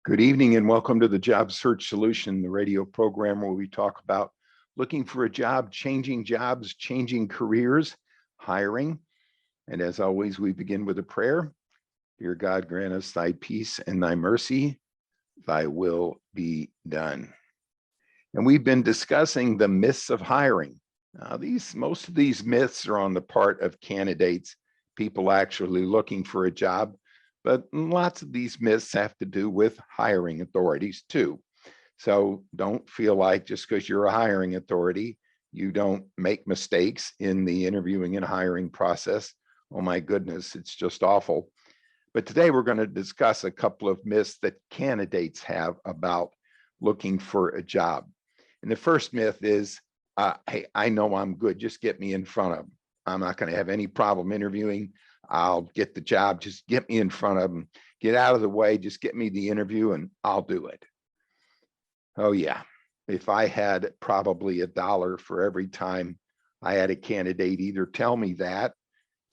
Good evening and welcome to the Job Search Solution, the radio program where we talk about looking for a job, changing jobs, changing careers, hiring. And as always, we begin with a prayer. Dear God, grant us thy peace and thy mercy, thy will be done. And we've been discussing the myths of hiring. Now, most of these myths are on the part of candidates, people actually looking for a job. But lots of these myths have to do with hiring authorities too. So don't feel like just because you're a hiring authority, you don't make mistakes in the interviewing and hiring process. Oh my goodness, it's just awful. But today we're going to discuss a couple of myths that candidates have about looking for a job. And the first myth is, hey, I know I'm good, just get me in front of them. I'm not going to have any problem interviewing. I'll get the job. Just get me in front of them, get out of the way, just get me the interview and I'll do it. Oh yeah. If I had probably $1 for every time I had a candidate either tell me that,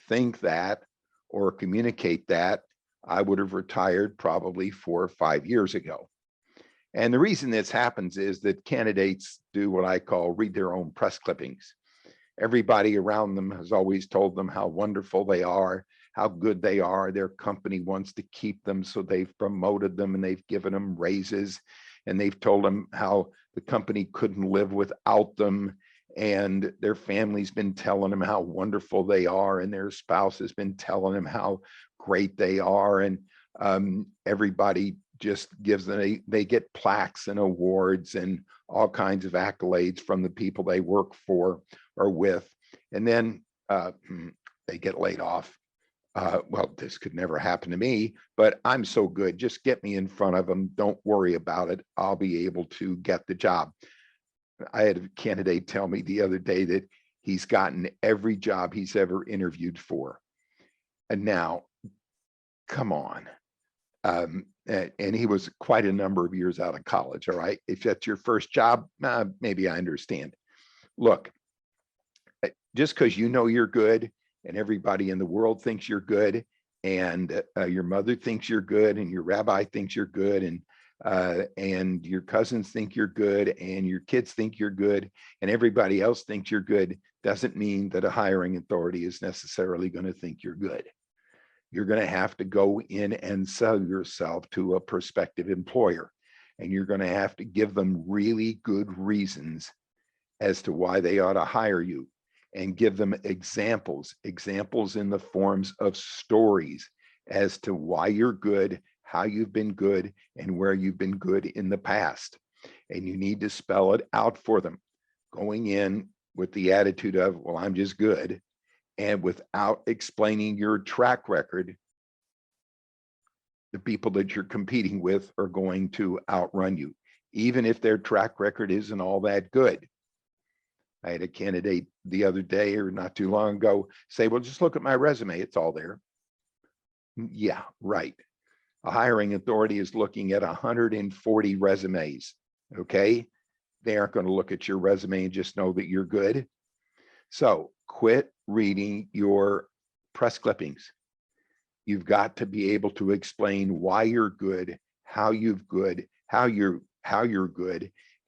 think that, or communicate that, I would have retired probably 4 or 5 years ago. And the reason this happens is that candidates do what I call read their own press clippings. Everybody around them has always told them how wonderful they are, how good they are. Their company wants to keep them, so they've promoted them and they've given them raises, and they've told them how the company couldn't live without them. And their family's been telling them how wonderful they are, and their spouse has been telling them how great they are. And everybody just gives them, they get plaques and awards and all kinds of accolades from the people they work for or with, and then they get laid off. Well, this could never happen to me, but I'm so good. Just get me in front of them. Don't worry about it. I'll be able to get the job. I had a candidate tell me the other day that he's gotten every job he's ever interviewed for. And now, come on. And he was quite a number of years out of college. All right. If that's your first job, maybe I understand. Look, just because you know you're good and everybody in the world thinks you're good, and your mother thinks you're good, and your rabbi thinks you're good, and your cousins think you're good, and your kids think you're good, and everybody else thinks you're good, doesn't mean that a hiring authority is necessarily going to think you're good. You're going to have to go in and sell yourself to a prospective employer, and you're going to have to give them really good reasons as to why they ought to hire you, and give them examples in the forms of stories as to why you're good, how you've been good, and where you've been good in the past. And you need to spell it out for them, going in with the attitude of, well, I'm just good, and without explaining your track record. The people that you're competing with are going to outrun you, even if their track record isn't all that good. I had a candidate the other day or not too long ago say, well, just look at my resume. It's all there. Yeah, right. A hiring authority is looking at 140 resumes. Okay. They aren't going to look at your resume and just know that you're good. So quit reading your press clippings. You've got to be able to explain why you're good, how you're good,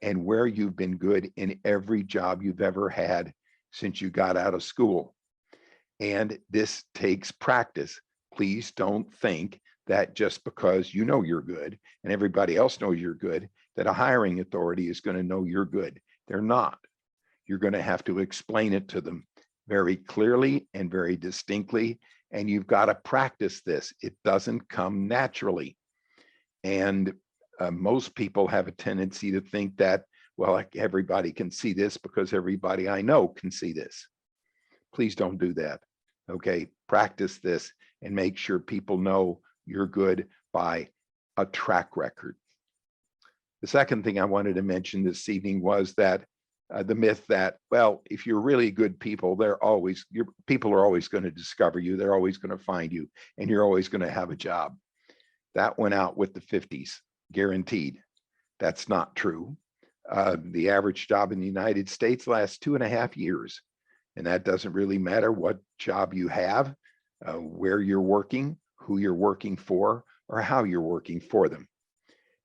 and where you've been good in every job you've ever had since you got out of school. And this takes practice. Please don't think that just because you know you're good and everybody else knows you're good, that a hiring authority is going to know you're good. They're not. You're going to have to explain it to them very clearly and very distinctly. And you've got to practice this. It doesn't come naturally. And most people have a tendency to think that, well, like everybody can see this because everybody I know can see this. Please don't do that. Okay, practice this and make sure people know you're good by a track record. The second thing I wanted to mention this evening was that the myth that, well, if you're really good people, people are always going to discover you. They're always going to find you, and you're always going to have a job. That went out with the 50s, guaranteed. That's not true. The average job in the United States lasts 2.5 years. And that doesn't really matter what job you have, where you're working, who you're working for, or how you're working for them.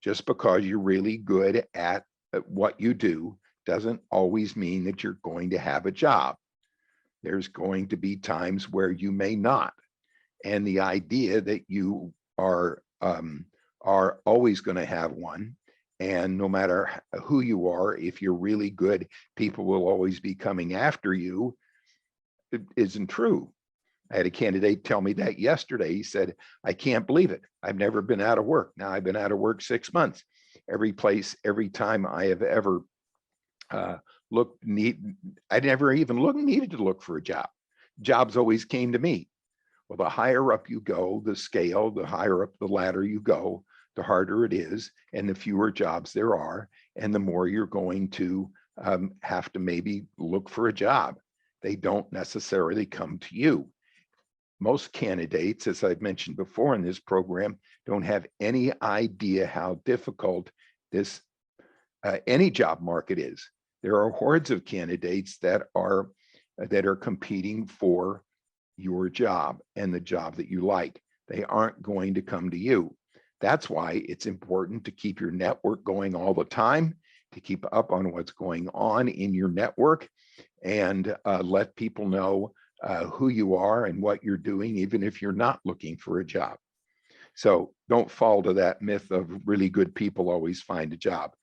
Just because you're really good at what you do doesn't always mean that you're going to have a job. There's going to be times where you may not. And the idea that you are always going to have one, and no matter who you are, if you're really good, people will always be coming after you, it isn't true. I had a candidate tell me that yesterday. He said, I can't believe it. I've never been out of work. Now I've been out of work 6 months. Every time I have ever I never even needed to look for a job. Jobs always came to me. Well, the higher up you go, the scale, the higher up the ladder you go, the harder it is, and the fewer jobs there are, and the more you're going to have to maybe look for a job. They don't necessarily come to you. Most candidates, as I've mentioned before in this program, don't have any idea how difficult this any job market is. There are hordes of candidates that are competing for your job and the job that you like. They aren't going to come to you. That's why it's important to keep your network going all the time, to keep up on what's going on in your network, and let people know who you are and what you're doing, even if you're not looking for a job. So don't fall to that myth of really good people always find a job,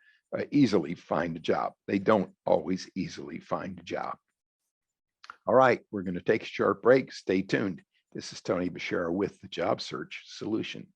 easily find a job. They don't always easily find a job. All right, we're going to take a short break. Stay tuned. This is Tony Bashara with the Job Search Solution.